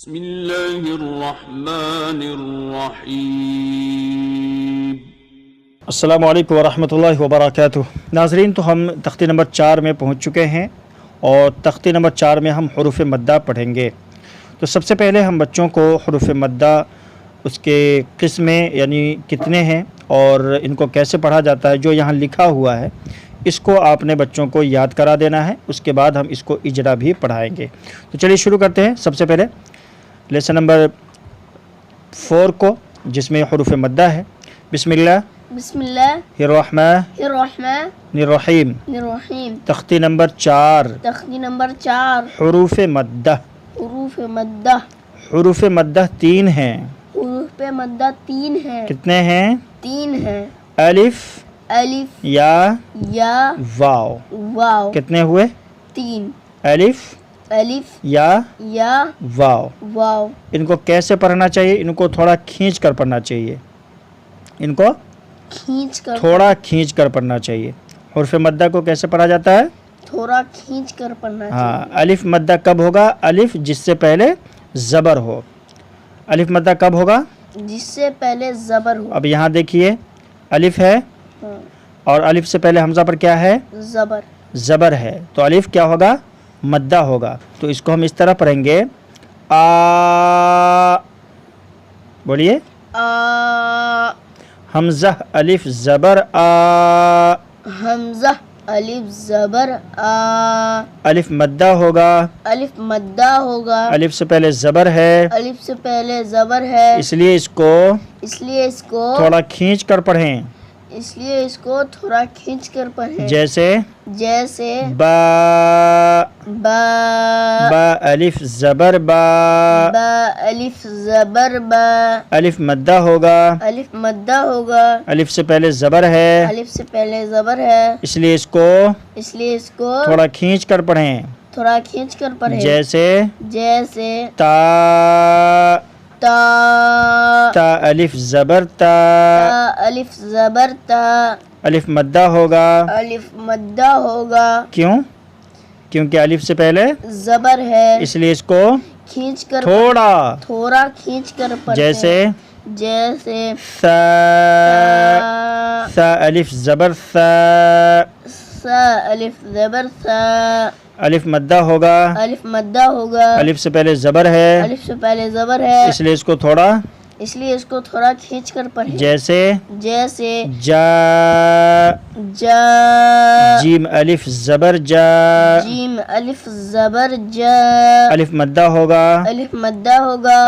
بسم اللہ الرحمن الرحیم۔ السلام علیکم ورحمۃ اللہ وبرکاتہ۔ ناظرین، تو ہم تختی نمبر 4 میں پہنچ چکے ہیں اور تختی نمبر 4 میں ہم حروف مدہ پڑھیں گے۔ تو سب سے پہلے ہم بچوں کو حروف مدہ اس کے قسمیں یعنی کتنے ہیں اور ان کو کیسے پڑھا جاتا ہے جو یہاں لکھا ہوا ہے اس کو آپ نے بچوں کو یاد کرا دینا ہے، اس کے بعد ہم اس کو اجرا بھی پڑھائیں گے۔ تو چلیے شروع کرتے ہیں۔ سب سے پہلے لیسن نمبر 4 کو جس میں حروف مدہ ہے۔ بسم اللہ الرحمن الرحیم۔ تختی نمبر 4 حروف مدہ۔ حروف مدہ 3 ہیں۔ کتنے ہیں؟ 3 ہیں۔ الف یا واو۔ کتنے ہوئے؟ 3۔ الف یا واو۔ ان کو کیسے پڑھنا چاہیے؟ ان کو تھوڑا کھینچ کر پڑھنا چاہیے۔ ان کو تھوڑا کھینچ کر پڑھنا چاہیے۔ حروف مدہ کو کیسے پڑھا جاتا ہے؟ تھوڑا کھینچ کر پڑھنا چاہیے۔ ہاں، الف مدہ کب ہوگا؟ الف جس سے پہلے زبر ہو۔ الف مدہ کب ہوگا؟ جس سے پہلے زبر ہو۔ اب یہاں دیکھیے الف ہے اور الف سے پہلے حمزہ پر کیا ہے؟ زبر ہے، تو الف کیا ہوگا؟ مدہ ہوگا۔ تو اس کو ہم اس طرح پڑھیں گے، آ، بولیے، حمزہ الف زبر آ۔ حمزہ الف زبر آ۔ الف مدہ ہوگا۔ الف سے پہلے زبر ہے، اس لیے اس کو تھوڑا کھینچ کر پڑھیں۔ جیسے با، الف زبر با۔ الف مدہ ہوگا۔ الف سے پہلے زبر ہے، اس لیے اس کو تھوڑا کھینچ کر پڑھیں۔ جیسے تا، الف زبر تا۔ الف مدہ ہوگا۔ کیوں؟ کیونکہ الف سے پہلے زبر ہے، اس لیے اس کو کھینچ کر تھوڑا کھینچ کر پڑھتے جیسے ہیں۔ سا الف زبر سا۔ الف زبر سا۔ الف مدہ ہوگا۔ الف سے پہلے زبر ہے، اس لیے اس کو تھوڑا کھینچ کر پڑھیں۔ جیسے جا، جیم الف زبر جا۔ الف مدہ ہوگا۔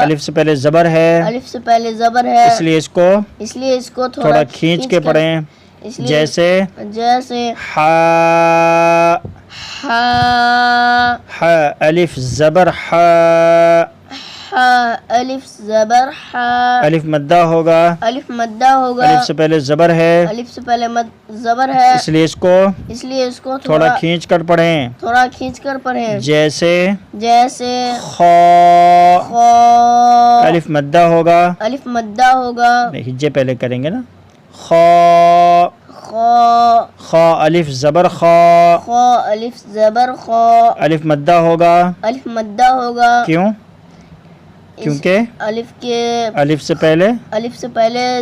الف سے پہلے زبر ہے، اس لیے اس کو تھوڑا کھینچ کے پڑھیں۔ جیسے ہا، الف زبر ہا۔ الف مدہ ہوگا۔ الف سے پہلے زبر ہے، اس لیے اس کو تھوڑا کھینچ کر پڑھیں۔ جیسے خا، الف مدہ ہوگا۔ ہجے پہلے کریں گے نا۔ خا الف زبر خا۔ الف مدہ ہوگا۔ کیوں؟ کیونکہ الف سے پہلے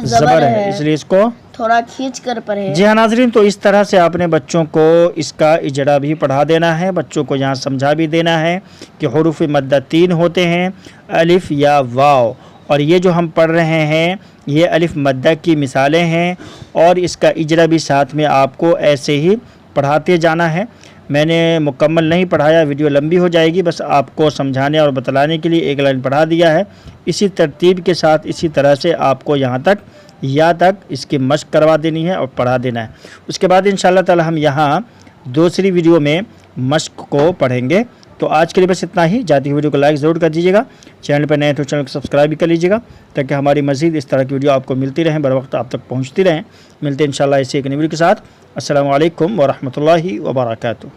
زبر ہے، اس لیے اس کو تھوڑا کھینچ کر پڑھیں۔ جی ہاں ناظرین، تو اس طرح سے آپ نے بچوں کو اس کا اجرا بھی پڑھا دینا ہے، بچوں کو یہاں سمجھا بھی دینا ہے کہ حروف مدہ 3 ہوتے ہیں، الف یا واو، اور یہ جو ہم پڑھ رہے ہیں یہ الف مدہ کی مثالیں ہیں اور اس کا اجرا بھی ساتھ میں آپ کو ایسے ہی پڑھاتے جانا ہے۔ میں نے مکمل نہیں پڑھایا، ویڈیو لمبی ہو جائے گی، بس آپ کو سمجھانے اور بتلانے کے لیے ایک لائن پڑھا دیا ہے۔ اسی ترتیب کے ساتھ اسی طرح سے آپ کو یہاں تک یا تک اس کی مشق کروا دینی ہے اور پڑھا دینا ہے۔ اس کے بعد انشاءاللہ تعالی ہم یہاں دوسری ویڈیو میں مشق کو پڑھیں گے۔ تو آج کے لیے بس اتنا ہی۔ جاتی ہوئی ویڈیو کو لائک ضرور کر دیجیے گا، چینل پر نئے تو چینل کو سبسکرائب بھی کر لیجیے گا تاکہ ہماری مزید اس طرح کی ویڈیو آپ کو ملتی رہیں، بر وقت آپ تک پہنچتی رہیں۔ ملتے ہیں انشاءاللہ اسی ایک نئی ویڈیو کے ساتھ۔ السلام علیکم ورحمۃ اللہ وبرکاتہ۔